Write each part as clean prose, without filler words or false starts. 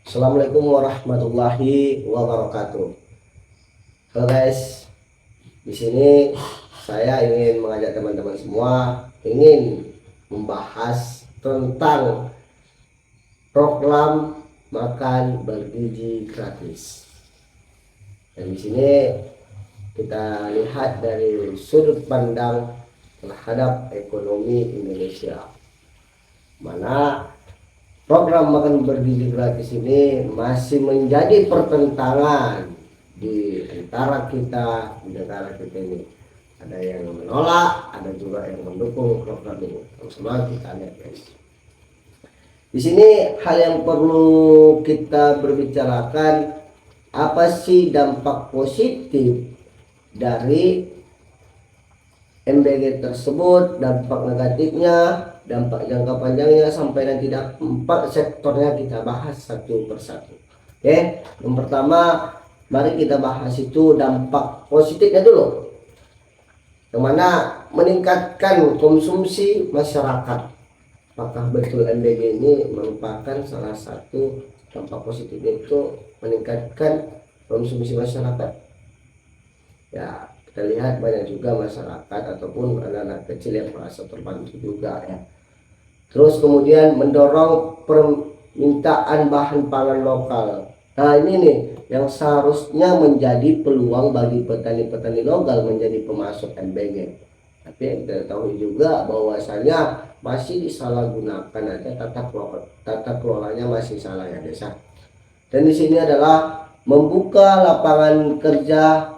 Assalamualaikum warahmatullahi wabarakatuh. Halo guys, di sini saya ingin mengajak teman-teman semua ingin membahas tentang program makan bergizi gratis. Dan di sini kita lihat dari sudut pandang terhadap ekonomi Indonesia, mana program makan bergizi gratis ini masih menjadi pertentangan di antara kita, di negara kita ini. Ada yang menolak, ada juga yang mendukung program ini. Sama kita lihat guys. Di sini hal yang perlu kita berbicarakan, apa sih dampak positif dari MBG tersebut, dampak negatifnya, dampak jangka panjangnya, sampai nanti empat sektornya kita bahas satu persatu. Oke, yang pertama mari kita bahas itu dampak positifnya dulu, yang mana meningkatkan konsumsi masyarakat. Apakah betul MBG ini merupakan salah satu dampak positifnya itu meningkatkan konsumsi masyarakat? Ya, kita lihat banyak juga masyarakat ataupun anak-anak kecil yang merasa terbantu juga ya. Terus kemudian mendorong permintaan bahan pangan lokal. Nah ini nih yang seharusnya menjadi peluang bagi petani-petani lokal menjadi pemasok MBG. Tapi kita tahu juga bahwasanya masih disalahgunakan aja, tata kelolanya masih salah ya desa. Dan di sini adalah membuka lapangan kerja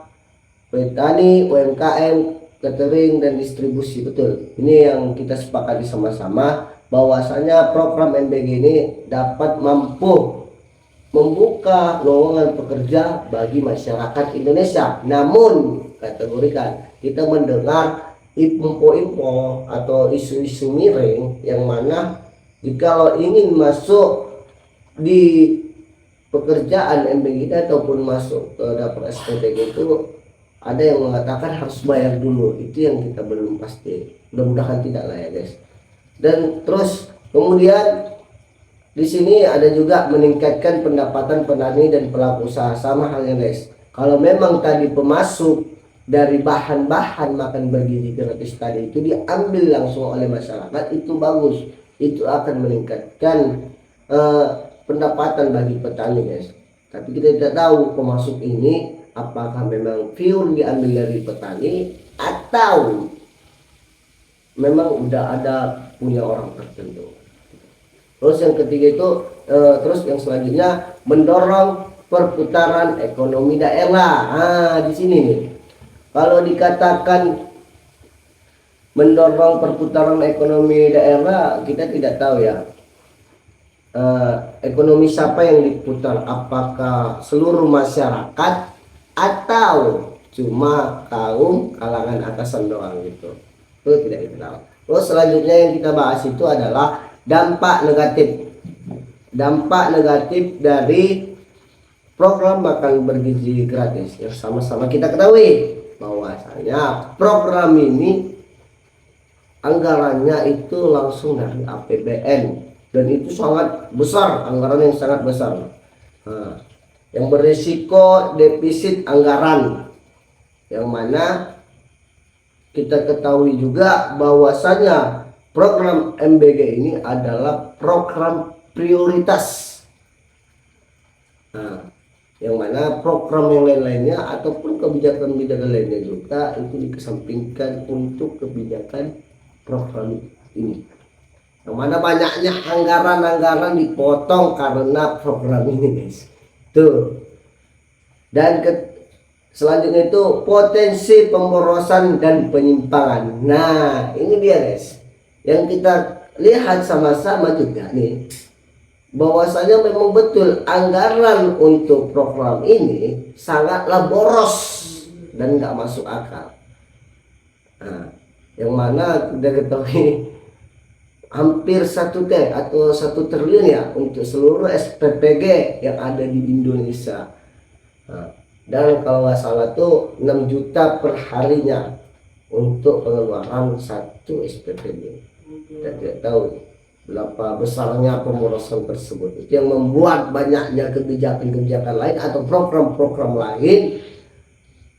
petani, UMKM, catering dan distribusi. Betul, ini yang kita sepakati sama-sama bahwasanya program MBG ini dapat mampu membuka lowongan pekerja bagi masyarakat Indonesia. Namun kategorikan kita mendengar info-info atau isu-isu miring yang mana jika ingin masuk di pekerjaan MBG ataupun masuk ke dapur SPTG itu ada yang mengatakan harus bayar dulu. Itu yang kita belum pasti, mudah-mudahan tidak lah ya guys. Dan terus kemudian di sini ada juga meningkatkan pendapatan petani dan pelaku usaha. Sama halnya guys, kalau memang tadi pemasok dari bahan-bahan makan bergizi gratis tadi itu diambil langsung oleh masyarakat, itu bagus, itu akan meningkatkan pendapatan bagi petani guys. Tapi kita tidak tahu pemasok ini apakah memang pure diambil dari petani atau memang udah ada punya orang tertentu. Terus yang ketiga itu terus yang selanjutnya mendorong perputaran ekonomi daerah. Nah di sini nih, kalau dikatakan mendorong perputaran ekonomi daerah, kita tidak tahu ya ekonomi siapa yang diputar, apakah seluruh masyarakat atau cuma kaum kalangan atasan doang gitu. Itu tidak kita tahu. Terus selanjutnya yang kita bahas itu adalah dampak negatif. Dampak negatif dari program makan bergizi gratis. Yang sama-sama kita ketahui bahwasanya program ini anggarannya itu langsung dari APBN dan itu sangat besar, anggaran yang sangat besar. Nah, yang berisiko defisit anggaran, yang mana kita ketahui juga bahwasanya program MBG ini adalah program prioritas. Nah, yang mana program yang lain-lainnya ataupun kebijakan-kebijakan lainnya juga itu dikesampingkan untuk kebijakan program ini, yang mana banyaknya anggaran-anggaran dipotong karena program ini guys. Tuh. Dan selanjutnya itu potensi pemborosan dan penyimpangan. Nah ini dia guys, yang kita lihat sama-sama juga nih, bahwasanya memang betul anggaran untuk program ini sangatlah boros dan nggak masuk akal. Nah, yang mana kita ketahui hampir 1 T atau 1 triliun ya untuk seluruh SPPG yang ada di Indonesia. Nah, dan kalau nggak salah tuh 6 juta per harinya untuk pengeluaran satu SPPG. Kita tidak tahu berapa besarnya pemborosan tersebut. Itu yang membuat banyaknya kebijakan-kebijakan lain atau program-program lain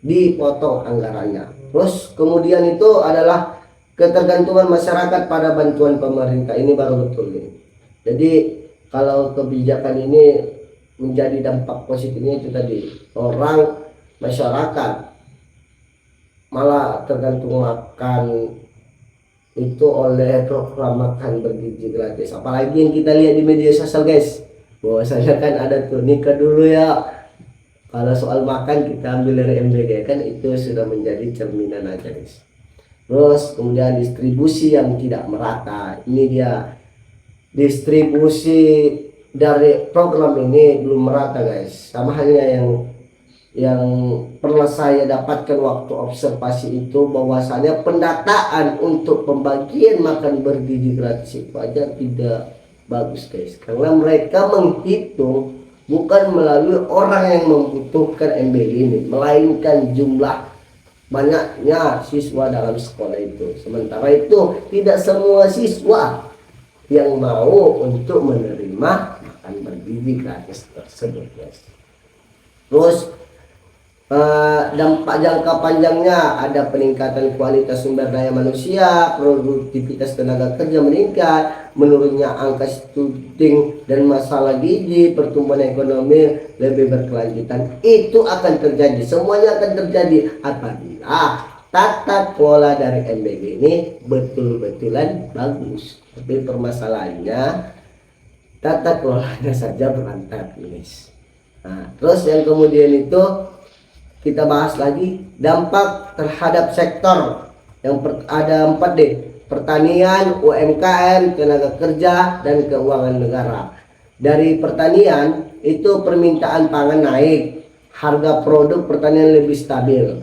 dipotong anggarannya. Terus kemudian itu adalah ketergantungan masyarakat pada bantuan pemerintah. Ini baru betul nih. Jadi kalau kebijakan ini menjadi dampak positifnya itu tadi, orang masyarakat malah tergantung makan itu oleh program makan bergizi gratis. Apalagi yang kita lihat di media sosial guys, bahwasanya kan ada tuh nikah dulu ya. Kalau soal makan kita ambil dari MBG, kan itu sudah menjadi cerminan aja guys. Terus kemudian distribusi yang tidak merata. Ini dia distribusi dari program ini belum merata guys. Sama halnya yang pernah saya dapatkan waktu observasi itu, bahwasanya pendataan untuk pembagian makan bergizi gratis itu aja tidak bagus guys, karena mereka menghitung bukan melalui orang yang membutuhkan MBG ini, melainkan jumlah banyaknya siswa dalam sekolah itu. Sementara itu tidak semua siswa yang mau untuk menerima makan bergizi gratis tersebut guys. Terus dampak jangka panjangnya ada peningkatan kualitas sumber daya manusia, produktivitas tenaga kerja meningkat, menurunnya angka stunting dan masalah gizi, pertumbuhan ekonomi lebih berkelanjutan. Itu akan terjadi, semuanya akan terjadi apabila tata kelola dari MBG ini betul-betulan bagus. Tapi permasalahannya tata kelolanya saja berantakan guys. Nah, terus yang kemudian itu kita bahas lagi dampak terhadap sektor yang ada 4D: pertanian, UMKM, tenaga kerja, dan keuangan negara. Dari pertanian itu permintaan pangan naik, harga produk pertanian lebih stabil.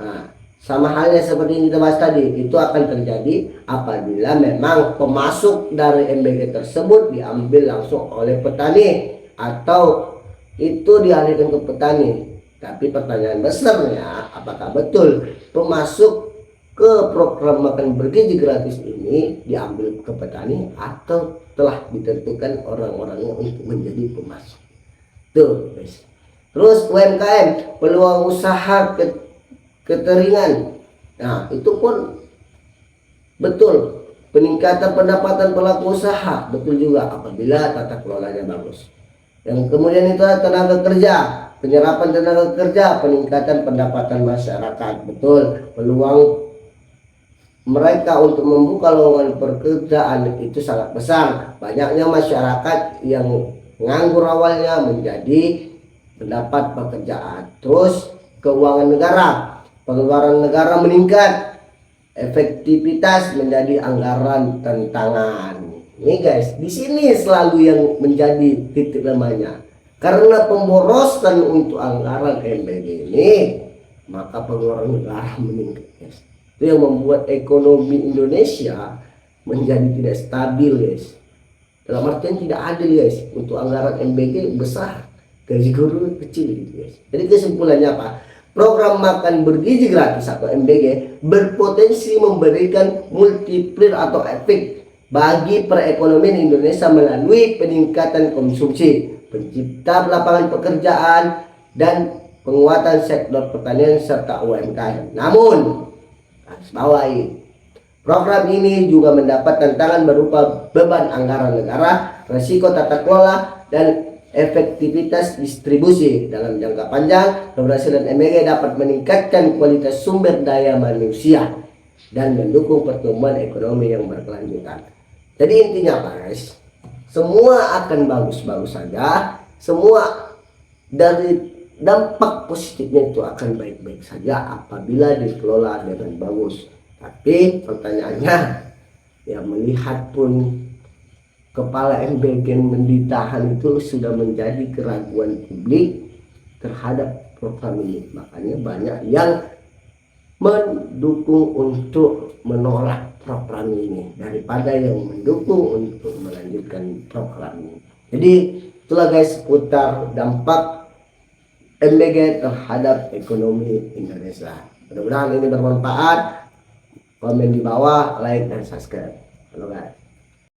Nah, sama halnya seperti yang kita bahas tadi, itu akan terjadi apabila memang pemasok dari MBG tersebut diambil langsung oleh petani atau itu dialihkan ke petani. Tapi pertanyaan besarnya, apakah betul pemasok ke program makan bergizi gratis ini diambil ke petani atau telah ditentukan orang-orangnya untuk menjadi pemasok? Tuh guys. Terus UMKM, peluang usaha keteringan. Nah, itu pun betul, peningkatan pendapatan pelaku usaha, betul juga apabila tata kelolanya bagus. Yang kemudian itu tenaga kerja, penyerapan tenaga kerja, peningkatan pendapatan masyarakat, betul, peluang mereka untuk membuka lowongan pekerjaan itu sangat besar. Banyaknya masyarakat yang nganggur awalnya menjadi mendapat pekerjaan. Terus keuangan negara, pengeluaran negara meningkat, efektivitas menjadi anggaran tantangan. Ini guys, di sini selalu yang menjadi titik lemahnya. Karena pemborosan untuk anggaran MBG ini, maka pengeluaran negara meningkat guys. Itu yang membuat ekonomi Indonesia menjadi tidak stabil guys. Dalam artian tidak adil guys. Untuk anggaran MBG besar, gaji guru kecil gitu guys. Jadi kesimpulannya apa? Program makan bergizi gratis atau MBG berpotensi memberikan multiplier atau efek bagi perekonomian Indonesia melalui peningkatan konsumsi, pencipta lapangan pekerjaan, dan penguatan sektor pertanian serta UMKM. Namun, harus bawahi, program ini juga mendapat tantangan berupa beban anggaran negara, risiko tata kelola, dan efektivitas distribusi. Dalam jangka panjang, keberhasilan MBG dapat meningkatkan kualitas sumber daya manusia dan mendukung pertumbuhan ekonomi yang berkelanjutan. Jadi intinya apa guys? Semua akan bagus-bagus saja, semua dari dampak positifnya itu akan baik-baik saja apabila dikelola dengan bagus. Tapi pertanyaannya, ya melihat pun kepala MBG ditahan itu sudah menjadi keraguan publik terhadap program ini. Makanya banyak yang mendukung untuk menolak program ini daripada yang mendukung untuk melanjutkan program ini. Jadi itulah guys seputar dampak MBG terhadap ekonomi Indonesia. Mudah-mudahan ini bermanfaat. Komen di bawah, like dan subscribe. Halo guys.